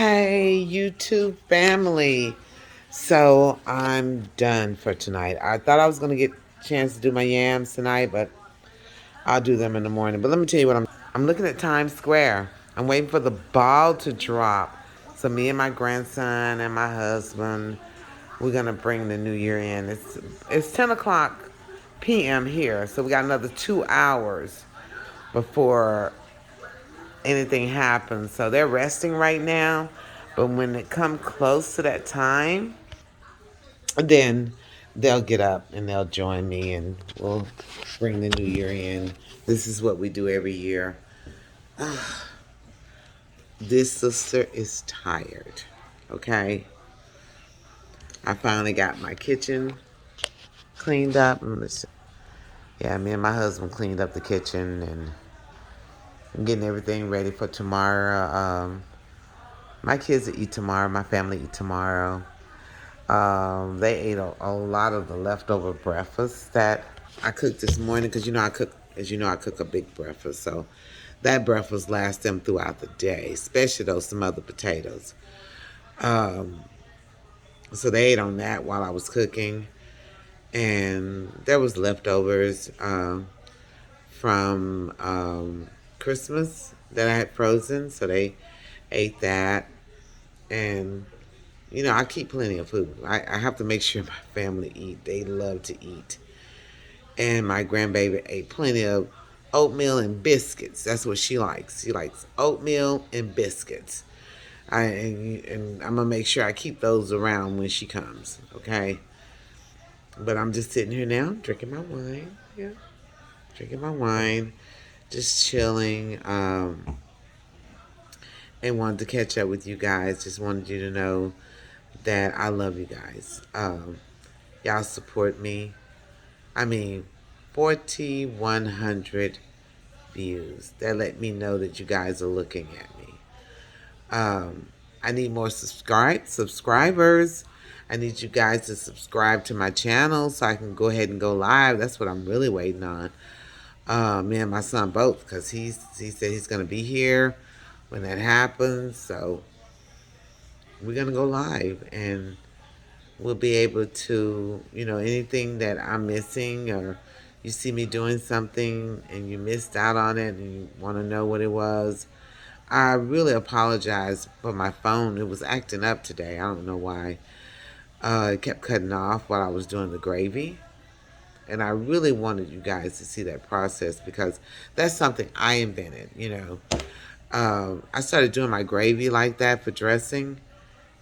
Hey, YouTube family. So I'm done for tonight. I thought I was going to get a chance to do my yams tonight, but I'll do them in the morning. But let me tell you what I'm looking at Times Square. I'm waiting for the ball to drop. So me and my grandson and my husband, we're going to bring the new year in. It's 10 o'clock p.m. here, so we got another 2 hours before anything happens. So they're resting right now. But when it come close to that time, then they'll get up and they'll join me and we'll bring the new year in. This is what we do every year. This sister is tired. Okay. I finally got my kitchen cleaned up. Yeah, me and my husband cleaned up the kitchen and I'm getting everything ready for tomorrow. My kids will eat tomorrow. My family eat tomorrow. They ate a lot of the leftover breakfast that I cooked this morning because I cook a big breakfast, so that breakfast lasts them throughout the day, especially those some other potatoes. Um, so they ate on that while I was cooking, and there was leftovers from Christmas that I had frozen, so they ate that, and I keep plenty of food. I have to make sure my family eat. They love to eat. And my grandbaby ate plenty of oatmeal and biscuits. That's what she likes. She likes oatmeal and biscuits. And I'm going to make sure I keep those around when she comes, okay? But I'm just sitting here now, drinking my wine. Yeah, drinking my wine, just chilling. And wanted to catch up with you guys. Just wanted you to know that I love you guys. Y'all support me. I mean, 4,100 views. That let me know that you guys are looking at me. I need more subscribers. I need you guys to subscribe to my channel so I can go ahead and go live. That's what I'm really waiting on. Me and my son both, because he said he's going to be here when that happens. So we're going to go live and we'll be able to, anything that I'm missing or you see me doing something and you missed out on it and you want to know what it was. I really apologize for my phone. It was acting up today. I don't know why. It kept cutting off while I was doing the gravy. And I really wanted you guys to see that process because that's something I invented. I started doing my gravy like that for dressing,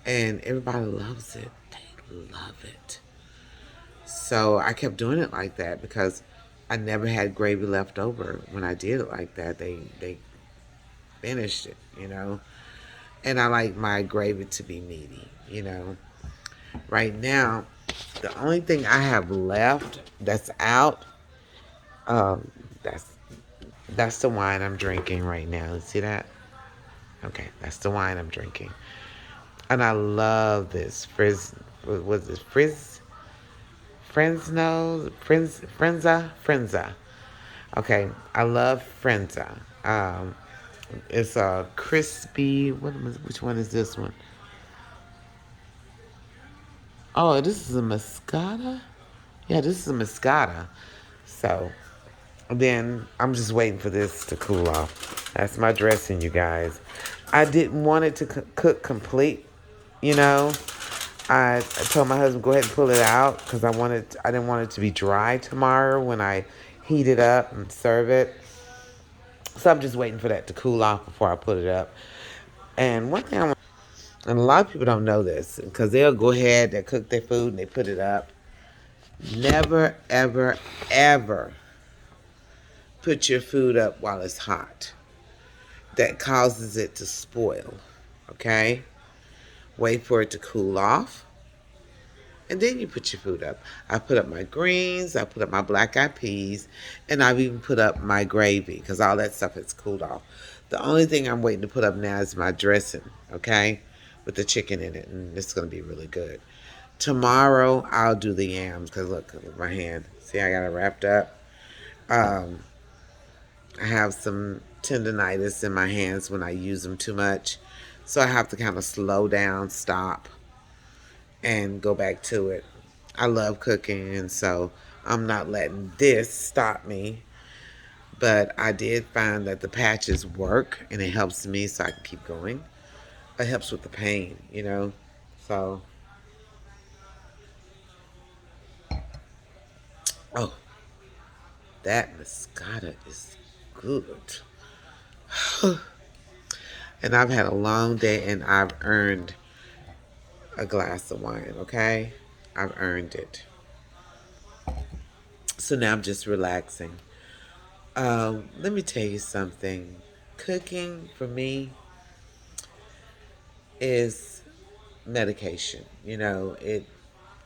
and everybody loves it. They love it. So I kept doing it like that because I never had gravy left over when I did it like that. They finished it. And I like my gravy to be meaty. Right now, the only thing I have left that's out, um, that's that's the wine I'm drinking right now. See that? Okay, that's the wine I'm drinking. And I love this was this Frenza. Okay, I love Frenza. It's a crispy. Which one is this one? Oh, this is a Moscata. Yeah, this is a Moscata. So then I'm just waiting for this to cool off. That's my dressing, you guys. I didn't want it to cook complete. You know, I told my husband go ahead and pull it out because I didn't want it to be dry tomorrow when I heat it up and serve it. So I'm just waiting for that to cool off before I put it up. And one thing and a lot of people don't know this because they'll go ahead, they cook their food and they put it up. Never, ever, ever put your food up while it's hot. That causes it to spoil. Okay? Wait for it to cool off. And then you put your food up. I put up my greens, I put up my black eyed peas, and I've even put up my gravy because all that stuff has cooled off. The only thing I'm waiting to put up now is my dressing, okay? With the chicken in it, and it's going to be really good. Tomorrow, I'll do the yams because look at my hand. See, I got it wrapped up. Um, I have some tendonitis in my hands when I use them too much. So I have to kind of slow down, stop, and go back to it. I love cooking, and so I'm not letting this stop me. But I did find that the patches work, and it helps me so I can keep going. It helps with the pain, you know. So, oh, that Moscato is good. And I've had a long day, and I've earned a glass of wine, okay? I've earned it. So now I'm just relaxing. Let me tell you something. Cooking for me is medication.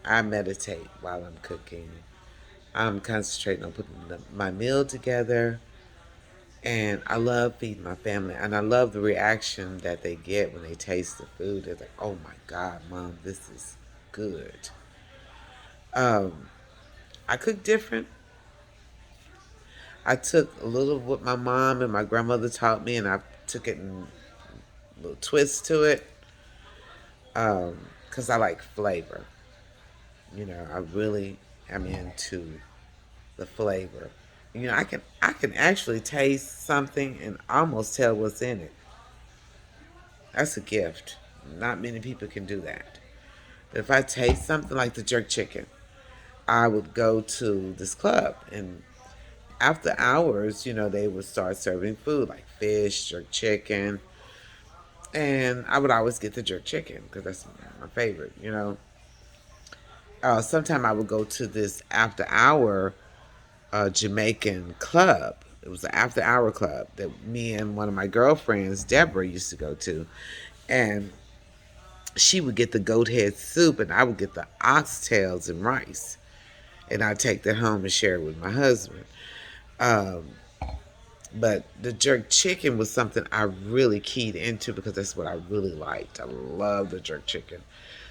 I meditate while I'm cooking. I'm concentrating on putting my meal together. And I love feeding my family. And I love the reaction that they get when they taste the food. They're like, oh my God, Mom, this is good. Um, I cook different. I took a little of what my mom and my grandmother taught me, and I took it and a little twist to it. Because I like flavor. I really am into the flavor. I can actually taste something and almost tell what's in it. That's a gift. Not many people can do that. But if I taste something like the jerk chicken, I would go to this club, and after hours, they would start serving food like fish, jerk chicken, and I would always get the jerk chicken because that's my favorite. Sometime I would go to this after hour Jamaican club. It was an after hour club that me and one of my girlfriends, Deborah, used to go to. And she would get the goat head soup, and I would get the oxtails and rice. And I'd take that home and share it with my husband. Um, but the jerk chicken was something I really keyed into because that's what I really liked. I love the jerk chicken.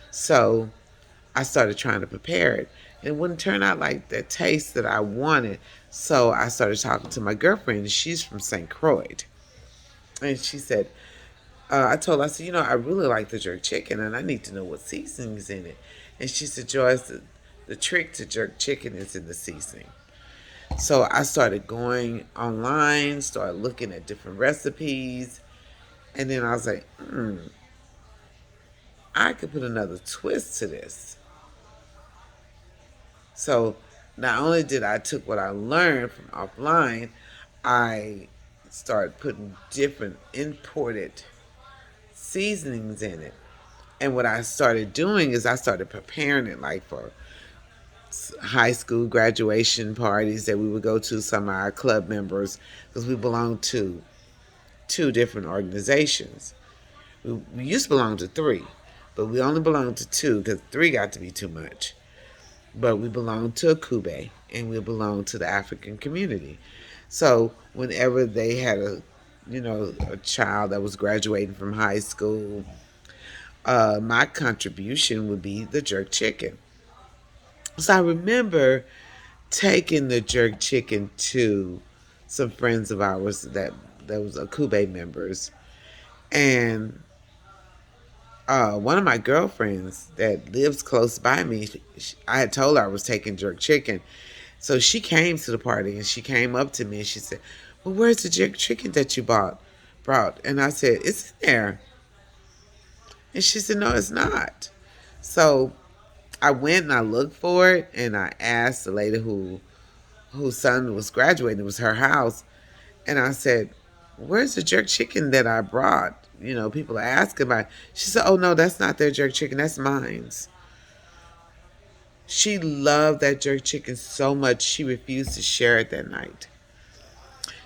So I started trying to prepare it. And it wouldn't turn out like the taste that I wanted. So I started talking to my girlfriend. She's from St. Croix. And she said, I told her, I said, I really like the jerk chicken and I need to know what seasoning's in it. And she said, Joyce, the trick to jerk chicken is in the seasoning. So I started going online, started looking at different recipes. And then I was like, I could put another twist to this. So not only did I took what I learned from offline, I started putting different imported seasonings in it. And what I started doing is I started preparing it like for high school graduation parties that we would go to, some of our club members, because we belonged to two different organizations. We used to belong to three, but we only belonged to two because three got to be too much. But we belonged to a Kube, and we belonged to the African community. So whenever they had a child that was graduating from high school, my contribution would be the jerk chicken. So I remember taking the jerk chicken to some friends of ours that was Akube members, and one of my girlfriends that lives close by me, I had told her I was taking jerk chicken. So she came to the party and she came up to me and she said, well, where's the jerk chicken that you brought? And I said, it's in there. And she said, no, it's not. So I went and I looked for it and I asked the lady whose son was graduating, it was her house. And I said, where's the jerk chicken that I brought? People are asking about it. She said, oh, no, that's not their jerk chicken. That's mine's. She loved that jerk chicken so much she refused to share it that night.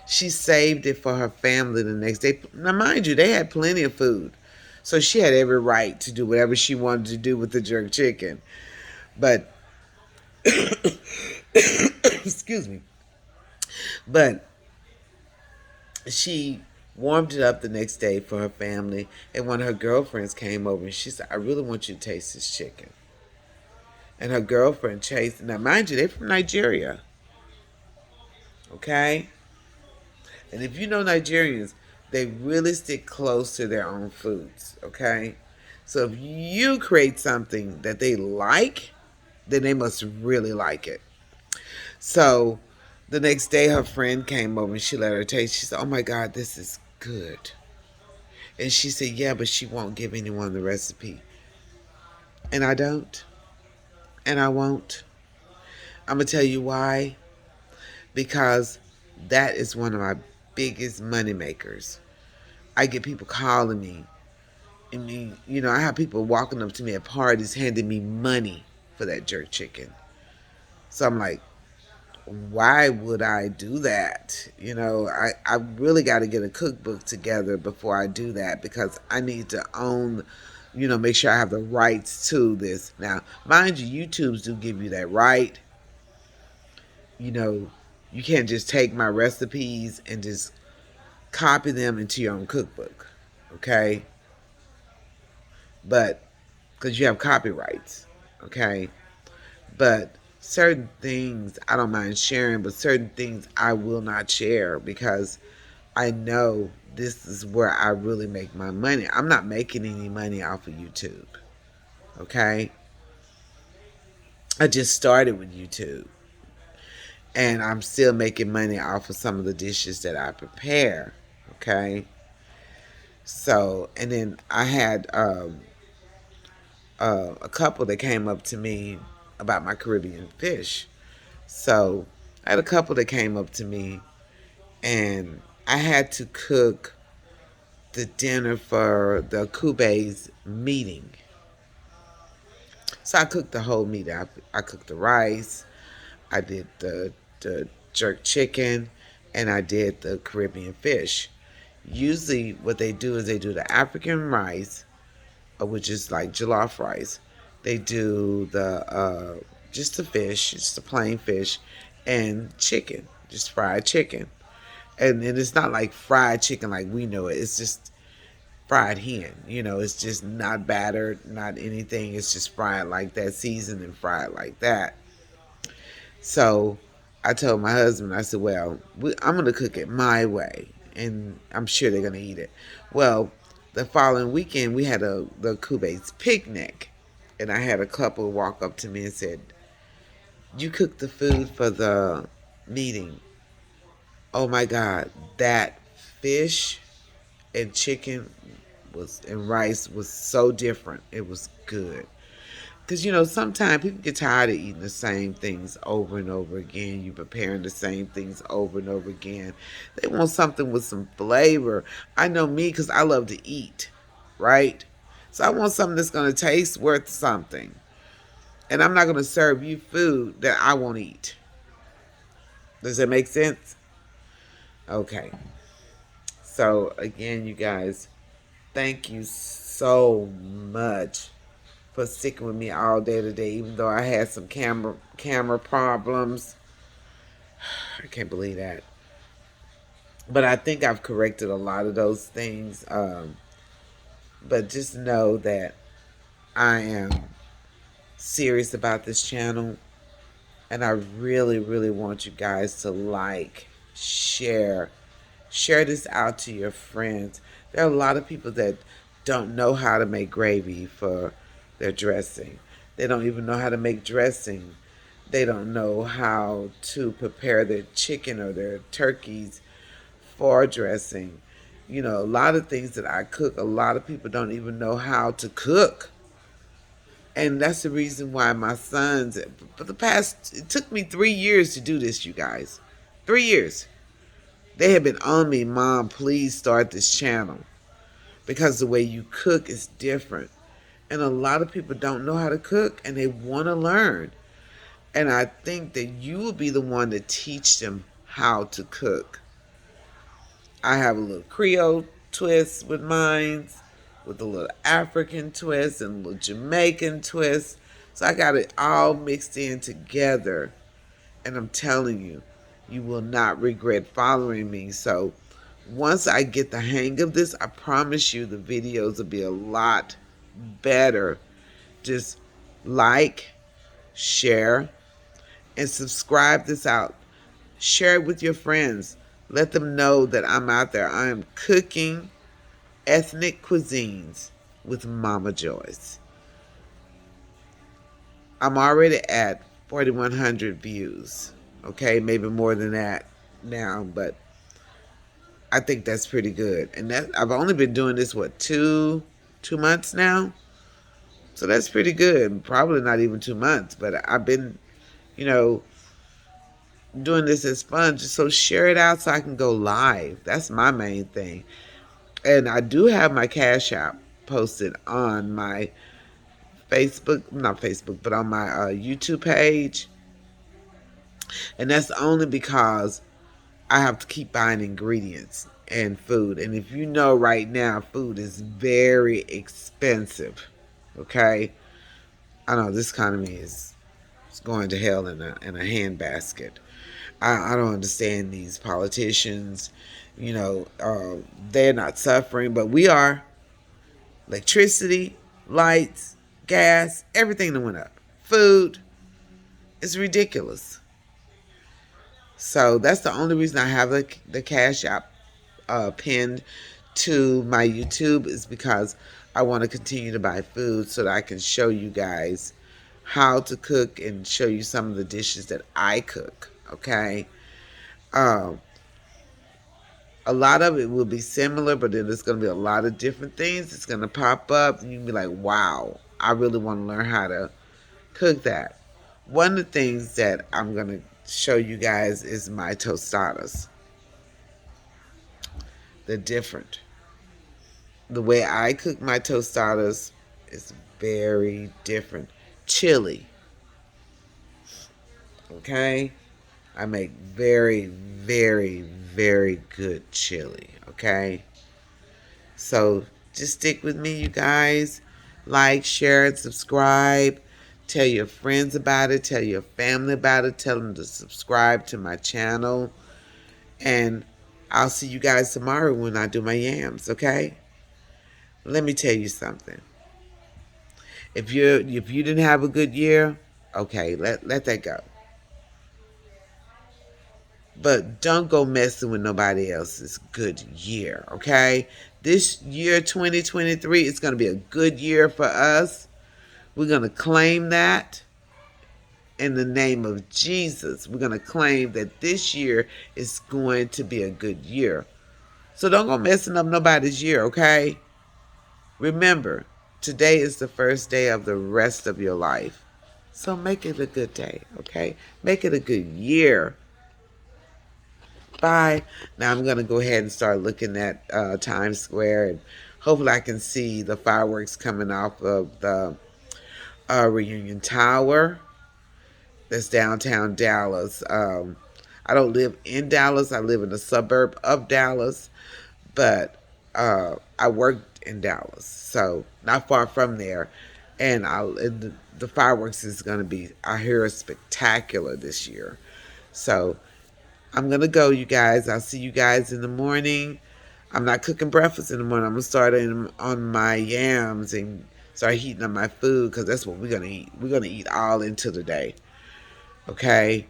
She saved it for her family the next day. Now, mind you, they had plenty of food. So she had every right to do whatever she wanted to do with the jerk chicken. But, excuse me. But she warmed it up the next day for her family. And one of her girlfriends came over and she said, I really want you to taste this chicken. And her girlfriend chased. Now, mind you, they're from Nigeria. Okay? And if you know Nigerians, They really stick close to their own foods, okay? So if you create something that they like, then they must really like it. So the next day, her friend came over and she let her taste. She said, "Oh my God, this is good." And she said, "Yeah, but she won't give anyone the recipe." And I don't. And I won't. I'm going to tell you why. Because that is one of my biggest money makers. I get people calling me. I mean, I have people walking up to me at parties handing me money for that jerk chicken. So I'm like, why would I do that? I really got to get a cookbook together before I do that because I need to own, make sure I have the rights to this. Now, mind you, YouTubes do give you that right. You know, you can't just take my recipes and just copy them into your own cookbook, okay? But because you have copyrights, okay? But certain things I don't mind sharing, but certain things I will not share because I know this is where I really make my money. I'm not making any money off of YouTube, okay? I just started with YouTube and I'm still making money off of some of the dishes that I prepare, okay? So, and then I had a couple that came up to me about my Caribbean fish. So I had a couple that came up to me, and I had to cook the dinner for the Kube's meeting. So I cooked the whole meat. I cooked the rice, I did the jerk chicken, and I did the Caribbean fish. Usually, what they do is they do the African rice, which is like jollof rice. They do the just the fish, just the plain fish, and chicken, just fried chicken. And it's not like fried chicken like we know it. It's just fried hen. It's just not battered, not anything. It's just fried like that, seasoned and fried like that. So I told my husband, I said, well, I'm going to cook it my way, and I'm sure they're going to eat it. Well, the following weekend, we had the Kube's picnic, and I had a couple walk up to me and said, "You cooked the food for the meeting. Oh my God, that fish and chicken and rice was so different. It was good." Because, sometimes people get tired of eating the same things over and over again. You preparing the same things over and over again. They want something with some flavor. I know me because I love to eat, right? So I want something that's going to taste worth something. And I'm not going to serve you food that I won't eat. Does that make sense? Okay. So, again, you guys, thank you so much for sticking with me all day today, even though I had some camera problems. I can't believe that. But I think I've corrected a lot of those things. But just know that I am serious about this channel. And I really, really want you guys to like, share this out to your friends. There are a lot of people that don't know how to make gravy for their dressing. They don't even know how to make dressing. They don't know how to prepare their chicken or their turkeys for dressing. A lot of things that I cook, a lot of people don't even know how to cook. And that's the reason why my sons, for the past, it took me 3 years to do this, you guys. 3 years. They have been on me, "Mom, please start this channel." Because the way you cook is different. And a lot of people don't know how to cook and they want to learn. And I think that you will be the one to teach them how to cook. I have a little Creole twist with mine, with a little African twist and a little Jamaican twist. So I got it all mixed in together. And I'm telling you, you will not regret following me. So once I get the hang of this, I promise you the videos will be a lot better. Just like, share, and subscribe this out. Share it with your friends. Let them know that I'm out there. I am cooking ethnic cuisines with Mama Joyce. I'm already at 4,100 views. Okay, maybe more than that now, but I think that's pretty good. And that I've only been doing this what two months now, so that's pretty good. Probably not even 2 months, but I've been, you know, doing this as fun. Just so share it out so I can go live. That's my main thing. And I do have my Cash App posted on my Facebook, not Facebook, but on my YouTube page. And that's only because I have to keep buying ingredients and food. And if you know right now, food is very expensive. Okay? I know this economy is going to hell in a handbasket. I don't understand these politicians. They're not suffering, but we are. Electricity, lights, gas, everything that went up. Food is ridiculous. So that's the only reason I have the Cash App pinned to my YouTube, is because I want to continue to buy food so that I can show you guys how to cook and show you some of the dishes that I cook. Okay. Um, a lot of it will be similar, but then there's going to be a lot of different things. It's going to pop up, and you can be like, wow, I really want to learn how to cook that. One of the things that I'm going to show you guys is my tostadas. They're different. The way I cook my tostadas is very different. Chili, okay? I make very, very, very good chili, okay? So just stick with me, you guys. Like, share, and subscribe. Tell your friends about it. Tell your family about it. Tell them to subscribe to my channel. And I'll see you guys tomorrow when I do my yams, okay? Let me tell you something. If you didn't have a good year, okay, let that go. But don't go messing with nobody else's good year, okay? This year, 2023, is going to be a good year for us. We're going to claim that in the name of Jesus. We're going to claim that this year is going to be a good year. So don't go messing up nobody's year, okay? Remember, today is the first day of the rest of your life. So make it a good day, okay? Make it a good year. Bye. Now I'm going to go ahead and start looking at Times Square, and hopefully I can see the fireworks coming off of the Reunion Tower. That's downtown Dallas. I don't live in Dallas. I live in a suburb of Dallas, but I worked in Dallas, so not far from there. And the fireworks is going to be, I hear, spectacular this year. So I'm going to go, you guys. I'll see you guys in the morning. I'm not cooking breakfast in the morning. I'm going to start on my yams and start heating up my food, because that's what we're going to eat. We're going to eat all into the day. Okay?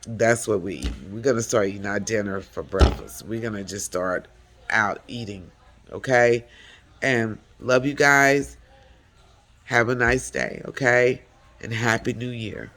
That's what we eat. We're going to start eating our dinner for breakfast. We're going to just start out eating. Okay? And love you guys. Have a nice day. Okay? And Happy New Year.